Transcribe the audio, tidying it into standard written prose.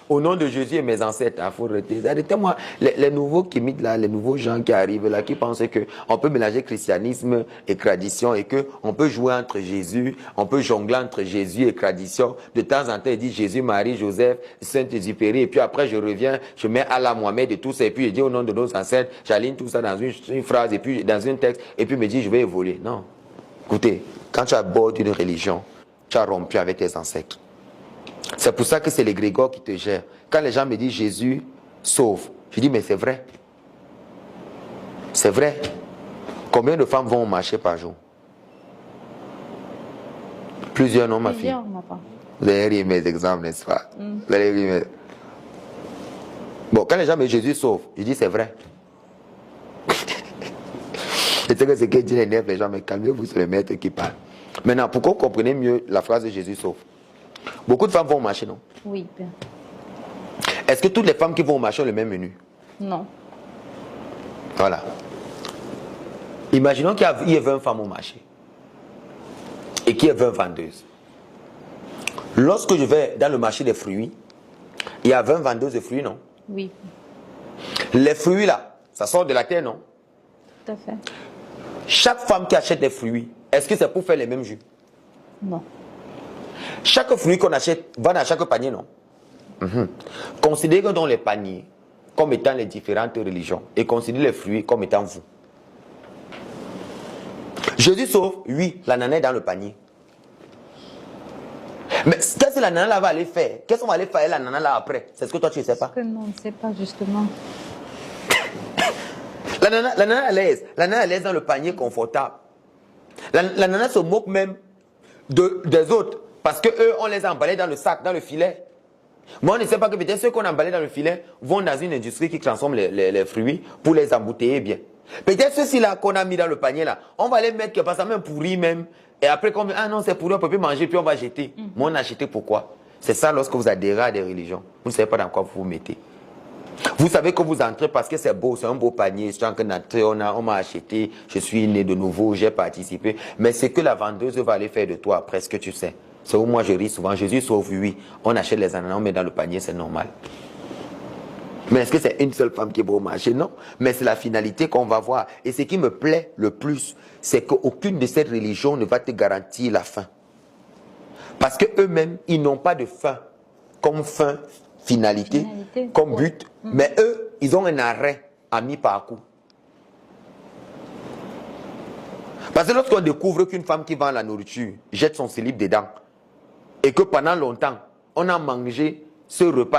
au nom de Jésus et mes ancêtres, il faut arrêter. Arrêtez-moi, les nouveaux qui imitent là, les nouveaux gens qui arrivent là, qui pensent qu'on peut mélanger christianisme et tradition et qu'on peut jouer entre Jésus, on peut jongler entre Jésus et tradition. De temps en temps, il dit Jésus, Marie, Joseph, Saint-Exupéry, et puis après je reviens, je mets Allah, Mohamed et tout ça, et puis je dis au nom de nos ancêtres, j'aligne tout ça dans une phrase, et puis dans un texte, et puis me dit je vais évoluer. Non. Écoutez, quand tu abordes une religion, tu as rompu avec tes ancêtres. C'est pour ça que c'est les Grégor qui te gèrent. Quand les gens me disent Jésus sauve, je dis mais c'est vrai. C'est vrai. Combien de femmes vont au marché par jour? Plusieurs, non, ma fille? Vous avez ri mes exemples, n'est-ce pas? Vous avez ri mes... Bon, quand les gens me disent Jésus sauve, je dis c'est vrai. Je sais que c'est que dit les nerfs, les gens, mais calmez-vous sur le maître qui parle. Maintenant, pour que vous compreniez mieux la phrase de Jésus sauve, beaucoup de femmes vont au marché, non? Oui. Est-ce que toutes les femmes qui vont au marché ont le même menu? Non. Voilà. Imaginons qu'il y ait 20 femmes au marché et qu'il y ait 20 vendeuses. Lorsque je vais dans le marché des fruits, il y a 20 vendeuses de fruits, non? Oui. Les fruits là, ça sort de la terre, non? Tout à fait. Chaque femme qui achète des fruits, est-ce que c'est pour faire les mêmes jus? Non. Chaque fruit qu'on achète va dans chaque panier, non? Considérez donc les paniers comme étant les différentes religions et considérez les fruits comme étant vous. Jésus sauve, oui, l'ananas est dans le panier. Mais qu'est-ce que l'ananas là va aller faire? Qu'est-ce qu'on va aller faire l'ananas là après? C'est ce que toi tu ne sais pas. Non, on ne sait pas justement. L'ananas à l'aise. L'ananas à l'aise dans le panier confortable. L'ananas se moque même des autres. Parce qu'eux, on les a emballés dans le sac, dans le filet. Moi, on ne sait pas que peut-être ceux qu'on a emballés dans le filet vont dans une industrie qui transforme les fruits pour les embouteiller bien. Peut-être ceux-ci là qu'on a mis dans le panier là, on va les mettre que ça même pourri même. Et après, comme ah non, c'est pourri, on ne peut plus manger, puis on va jeter. Moi, on a jeté pourquoi? C'est ça lorsque vous adhérez à des religions. Vous ne savez pas dans quoi vous vous mettez. Vous savez que vous entrez parce que c'est beau, c'est un beau panier, je suis en train d'entrer, on m'a acheté, je suis né de nouveau, j'ai participé. Mais c'est que la vendeuse va aller faire de toi après ce que tu sais. C'est où moi je ris souvent. Jésus sauve, oui. On achète les ananas, on met dans le panier, c'est normal. Mais est-ce que c'est une seule femme qui va au marché? Non. Mais c'est la finalité qu'on va voir. Et ce qui me plaît le plus, c'est qu'aucune de ces religions ne va te garantir la fin. Parce qu'eux-mêmes, ils n'ont pas de fin comme fin, finalité, comme but. Mais eux, ils ont un arrêt à mi-parcours. Parce que lorsqu'on découvre qu'une femme qui vend la nourriture jette son slip dedans, et que pendant longtemps, on a mangé ce repas